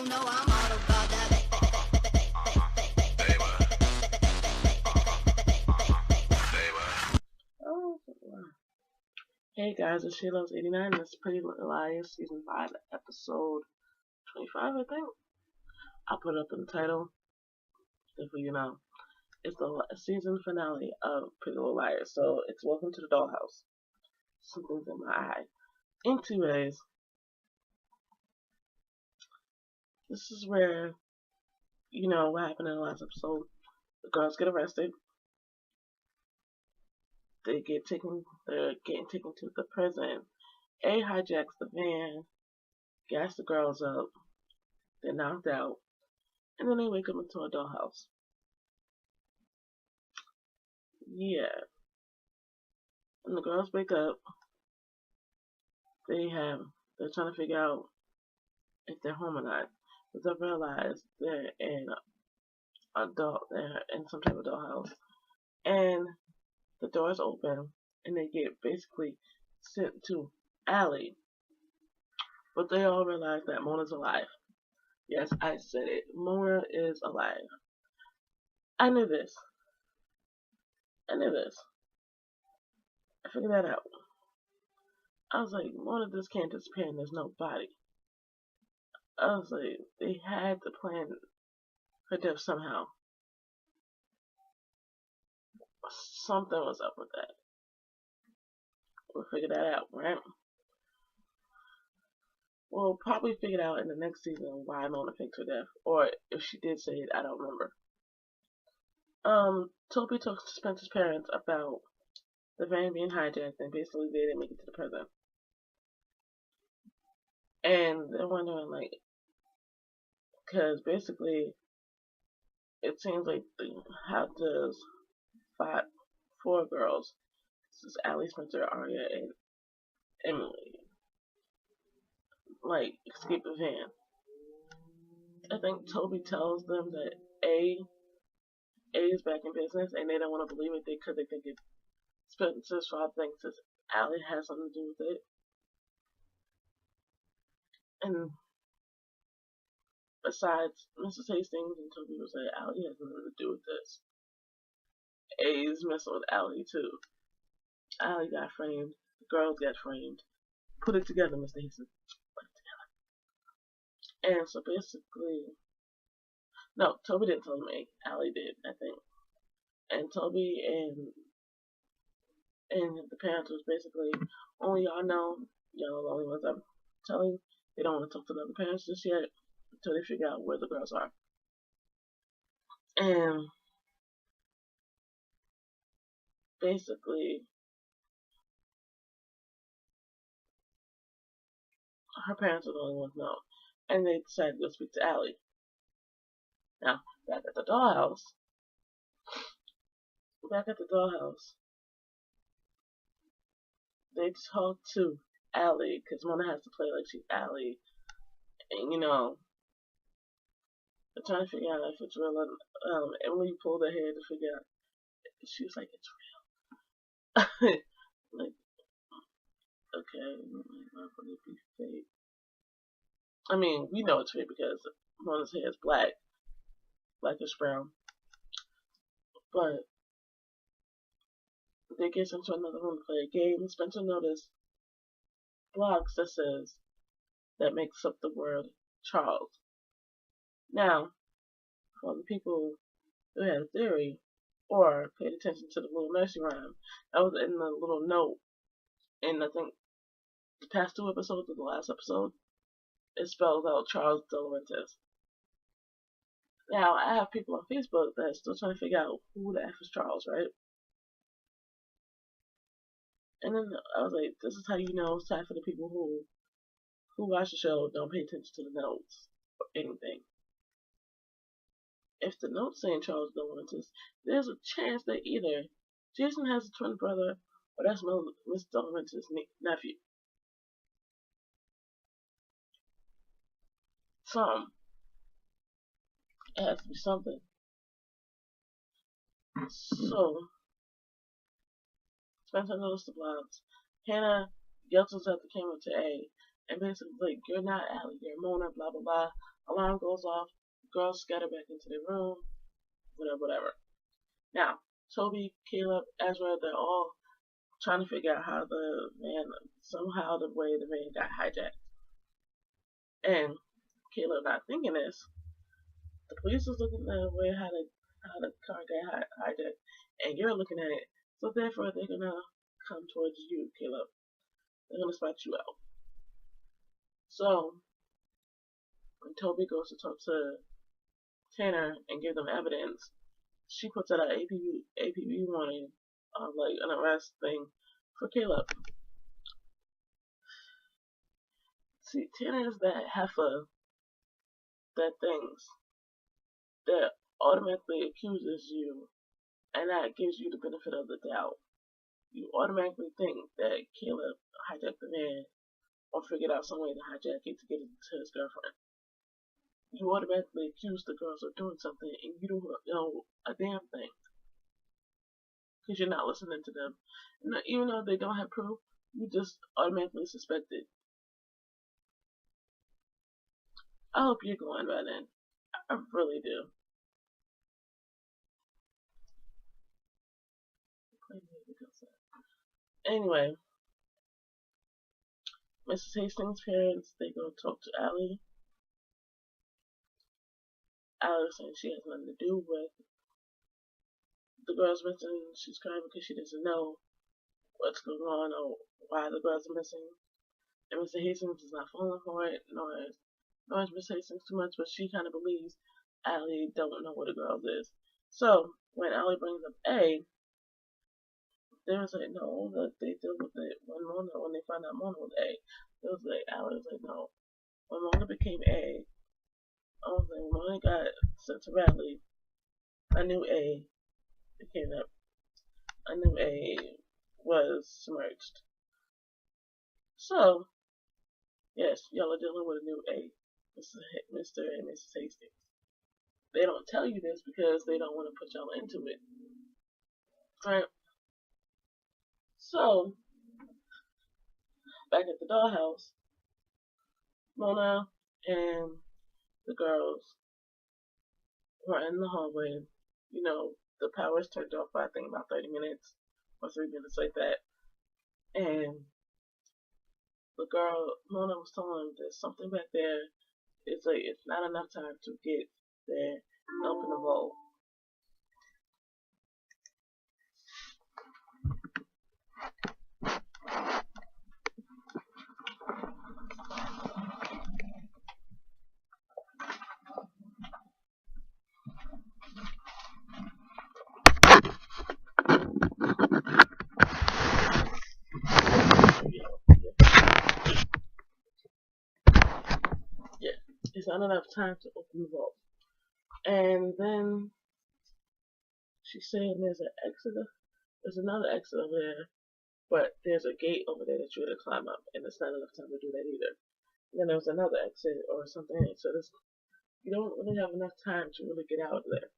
you know I'm all about that. Oh, wow. Hey guys, it's SheLoves89. This is Pretty Little Liars Season 5, Episode 25, I think. I'll put it up in the title, if you know. It's the season finale of Pretty Little Liars, so it's Welcome to the Dollhouse. Something's in my eye. Anyways, this is where, you know, what happened in the last episode. The girls get arrested. They're getting taken to the prison. A hijacks the van, gas the girls up, they're knocked out, and then they wake up into a dollhouse. Yeah. When the girls wake up, they're trying to figure out if they're home or not. But they realize they're in some type of dollhouse. And the doors open, and they get basically sent to Allie. But they all realize that Mona's alive. Yes, I said it. Mona is alive. I knew this. I figured that out. I was like, Mona just can't disappear and there's no body. I was like, they had to plan her death somehow. Something was up with that. We'll figure that out, right? We'll probably figure it out in the next season why Mona faked her death. Or if she did say it, I don't remember. Toby talks to Spencer's parents about the van being hijacked and basically they didn't make it to the prison. And they're wondering, like, because basically it seems like how does four girls, this is Allie, Spencer, Aria, and Emily, like, escape the van. I think Toby tells them that A is back in business and they don't want to believe it because they think it's Spencer's father thinks that Allie has something to do with it. And besides, Mrs. Hastings and Toby will say Allie has nothing to do with this. A's messing with Allie too. Allie got framed. The girls got framed. Put it together, Mr. Hastings. Put it together. And so basically, no, Toby didn't tell me. Allie did, I think. And Toby and the parents was basically, only y'all know, y'all are the only ones I'm telling. They don't want to talk to the other parents just yet until they figure out where the girls are. And basically, her parents are the only ones know. And they decided to go speak to Allie. Now, back at the dollhouse, they talk to Allie, because Mona has to play like she's Allie. And, you know, they're trying to figure out if it's real. Emily pulled her hair to figure out. She was like, it's real. Like, okay, why would it be fake? I mean, we know it's fake because Mona's hair is black, blackish brown. But they get into another room to play a game. Spencer noticed blocks that says that makes up the word Charles. Now, for the people who had a theory or paid attention to the little nursery rhyme, that was in the little note. And I think the past two episodes of the last episode, it spells out Charles De Laurentiis. Now, I have people on Facebook that are still trying to figure out who the F is Charles, right? And then I was like, this is how you know it's time for the people who watch the show don't pay attention to the notes or anything. If the note's saying Charles De Laurentiis, there's a chance that either Jason has a twin brother or that's Miss De Laurentiis' nephew. It has to be something. So, Spencer noticed the blobs. Hannah yells at the camera to A, and basically like, you're not Allie, you're Mona, blah blah blah, Alarm goes off. Girls scatter back into their room. Whatever. Now, Toby, Caleb, Ezra, they're all trying to figure out how somehow the way the van got hijacked. And Caleb not thinking this, the police is looking at the way how the car got hijacked, and you're looking at it. So therefore, they're gonna come towards you, Caleb. They're gonna spot you out. So when Toby goes to talk to Tanner and give them evidence, she puts out an APB warning, like an arrest thing for Caleb. See, Tanner is that heifer that thinks that automatically accuses you, and that gives you the benefit of the doubt. You automatically think that Caleb hijacked the van or figured out some way to hijack it to get it to his girlfriend. You automatically accuse the girls of doing something, and you don't know a damn thing because you're not listening to them. Even though they don't have proof, you just automatically suspect it. I hope you're going by then. I really do. Anyway, Mrs. Hastings' parents, they go talk to Allie. Allie saying she has nothing to do with the girls missing. She's crying because she doesn't know what's going on or why the girls are missing. And Mr. Hastings is not falling for it, nor is Mr. Hastings too much, but she kind of believes Allie don't know what a girl is. So when Allie brings up A, they was like, no, that they deal with it when they found out Mona was A. It was like, Allie was like, no. When Mona became A, I was like, when Mona got sent to Radley, I knew A became that. I knew A was submerged. So, yes, y'all are dealing with a new A, Mr. and Mrs. Hastings. They don't tell you this because they don't want to put y'all into it. Right? So, back at the dollhouse, Mona and the girls were in the hallway. You know, the power's turned off by I think about 30 minutes or 3 minutes like that. And the girl, Mona was telling them there's something back there. It's like, it's not enough time to get there and open the vault. Yeah, it's not enough time to open the vault. And then she's saying there's another exit over there, but there's a gate over there that you gotta climb up, and it's not enough time to do that either. And then there's another exit or something, so you don't really have enough time to really get out of there.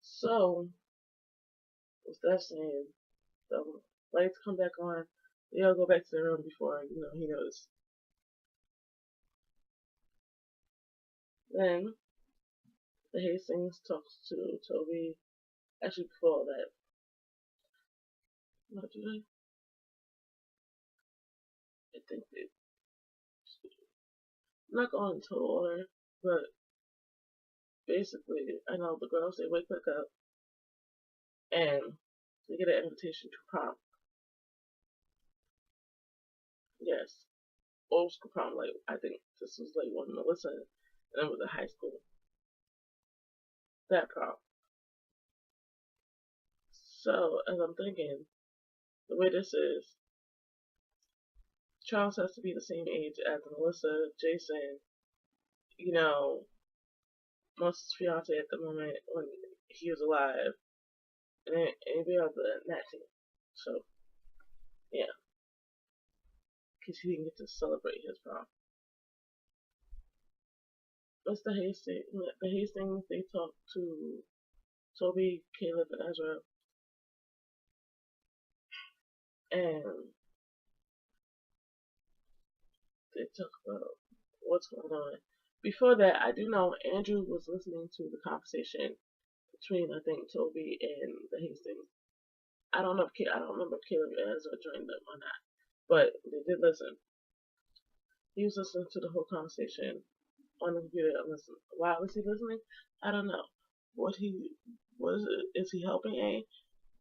So, with that saying, the lights come back on, they all go back to their room before, he knows. Then, the Hastings talks to Toby. Actually, before that, what do they? I think they. I'm not going into order, but basically, I know the girls, they wake back up and they get an invitation to prom. Yes. Old school prom, like, I think this was like one Melissa, and it was a high school. That prom. So, as I'm thinking, the way this is, Charles has to be the same age as Melissa, Jason, Melissa's fiance at the moment when he was alive, and then anybody else than that team. So, yeah. Because he didn't get to celebrate his prom. The Hastings, they talked to Toby, Caleb, and Ezra, and they talk about what's going on. Before that, I do know Andrew was listening to the conversation between, I think, Toby and the Hastings. I don't know if I don't remember if Caleb or Ezra joined them or not, but they did listen. He was listening to the whole conversation on the computer and listen. Why was he listening? I don't know. What he was is he helping A?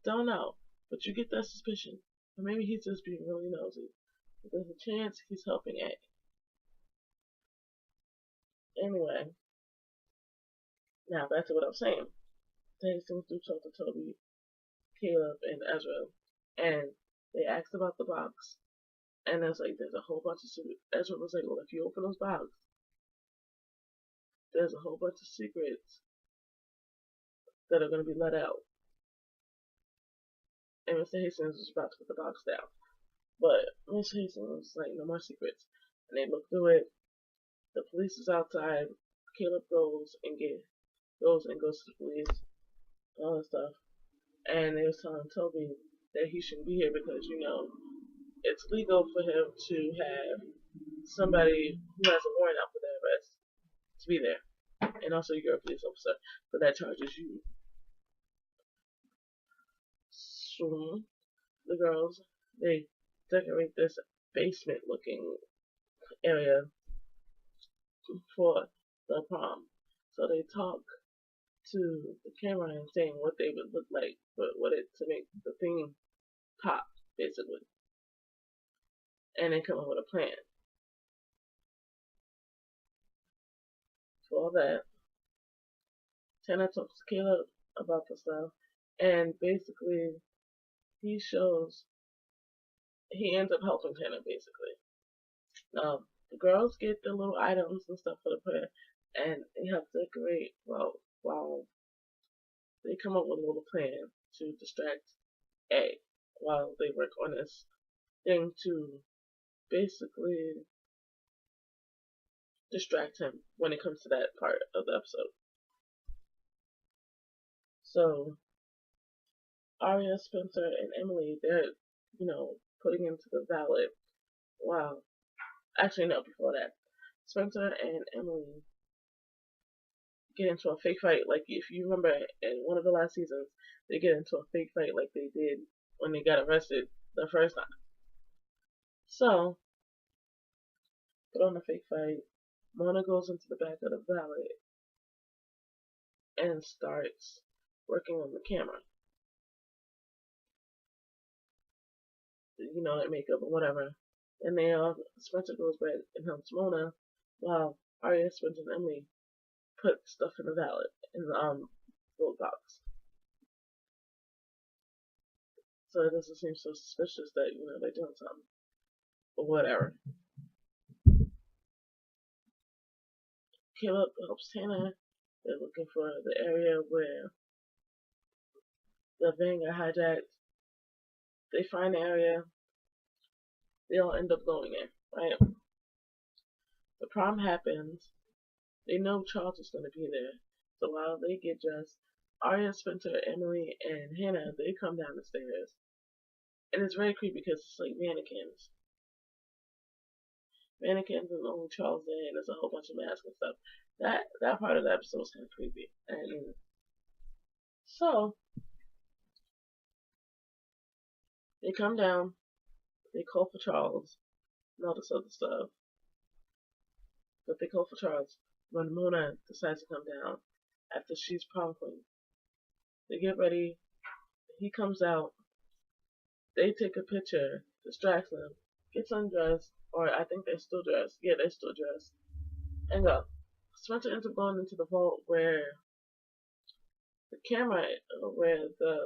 Don't know. But you get that suspicion. Or maybe he's just being really nosy. But there's a chance he's helping A. Anyway, now back to what I was saying. Hastings do talk to Toby, Caleb, and Ezra, and they asked about the box. And there's a whole bunch of secrets. Ezra was like, well, if you open those boxes, there's a whole bunch of secrets that are going to be let out. And Mr. Hastings was about to put the box down. But Mr. Hastings was like, no more secrets. And they look through it. The police is outside. Caleb goes to the police, all that stuff. And they was telling Toby that he shouldn't be here because, it's legal for him to have somebody who has a warrant out for their arrest to be there. And also you're a police officer, so that charges you. So the girls, they decorate this basement looking area for the prom. So they talk to the camera and saying what they would look like, but to make the theme pop, basically. And they come up with a plan. For all that, Tanner talks to Caleb about the stuff, and basically he ends up helping Tanner, basically. The girls get the little items and stuff for the prayer, and they help decorate while they come up with a little plan to distract A while they work on this thing to basically distract him when it comes to that part of the episode. So Arya, Spencer, and Emily, they're, putting into the ballot. Wow. Actually, no, before that. Spencer and Emily get into a fake fight. Like, if you remember in one of the last seasons, they get into a fake fight like they did when they got arrested the first time. So, put on a fake fight. Mona goes into the back of the ballot and starts working on the camera. Their makeup or whatever. And then Spencer goes back and helps Mona while Arya, Spencer, and Emily put stuff in the ballot, in the vote box. So it doesn't seem so suspicious that, they're doing something. But whatever. Caleb helps Tanner. They're looking for the area where the van got hijacked. They find the area. They all end up going in, right? The prom happens. They know Charles is going to be there. So while they get dressed, Arya, Spencer, Emily, and Hannah, they come down the stairs. And it's very creepy because it's like mannequins. Mannequins and only Charles there, and there's a whole bunch of masks and stuff. That part of the episode is kind of creepy. And so, they come down, they call for Charles, and all this other stuff. But they call for Charles when Mona decides to come down after she's prom queen. They get ready, he comes out, they take a picture, distracts them, gets undressed, or I think they're still dressed. Yeah, they're still dressed. And go. Spencer ends up going into the vault where the camera, where the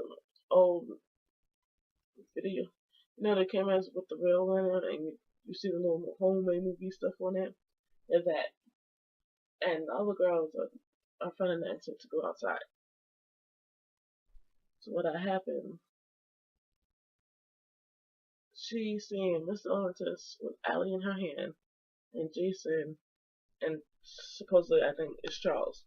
old video, the cameras with the reel in it, and you see the little homemade movie stuff on it. There's that. And the other girls are finding the answer to go outside. So what happened, she's seeing Mr. Olympus with Allie in her hand, and Jason, and supposedly I think it's Charles,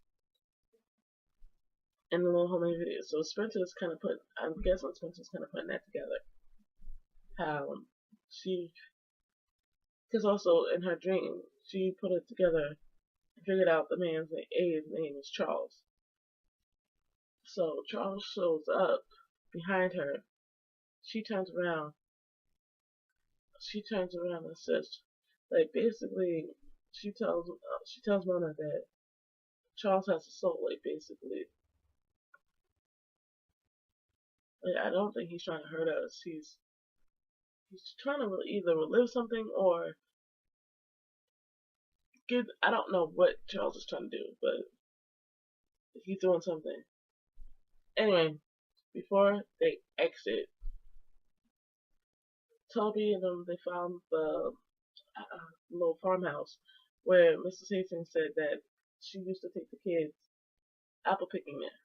in the little homemade video. So Spencer's kind of I'm guessing Spencer's kind of putting that together. How because also in her dream, she put it together and figured out the man's A's name is Charles. So Charles shows up behind her. She turns around. And says, like, basically, she tells Mona that Charles has a soul. Like, basically, like, I don't think he's trying to hurt us. He's trying to either relive something or get. I don't know what Charles is trying to do, but he's doing something. Anyway, before they exit, Toby and them, they found the little farmhouse where Mrs. Hastings said that she used to take the kids apple picking there.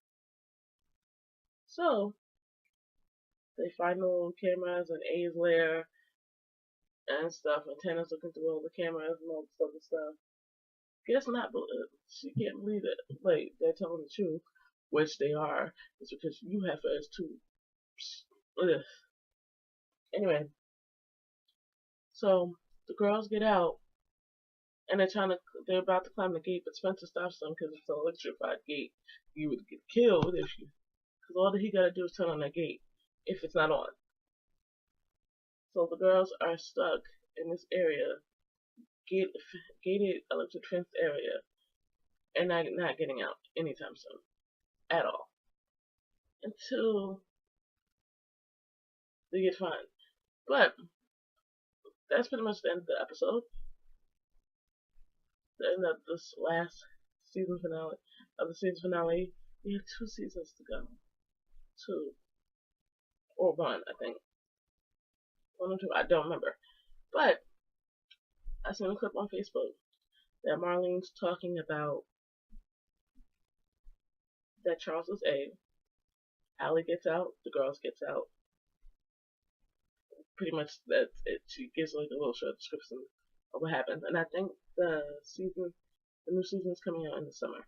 So they find the little cameras and A's lair and stuff, and Tana's looking through all the cameras and all this other stuff. Guess not, but she can't believe it. Like, they're telling the truth, which they are. It's because you have us too. Ugh. Anyway, so the girls get out and they're about to climb the gate, but Spencer stops them because it's an electrified gate. You would get killed because all that he gotta do is turn on that gate if it's not on. So the girls are stuck in this area, gated electric fence area, and not getting out anytime soon at all until they get fined. But that's pretty much the end of the episode. The end of this last season finale of the season finale. We have 2 seasons to go. 2 or 1, I think. 1 or 2, I don't remember. But I seen a clip on Facebook that Marlene's talking about that Charles is A. Allie gets out, the girls gets out. Pretty much that's it. She gives like a little short description of what happens, and I think the new season is coming out in the summer.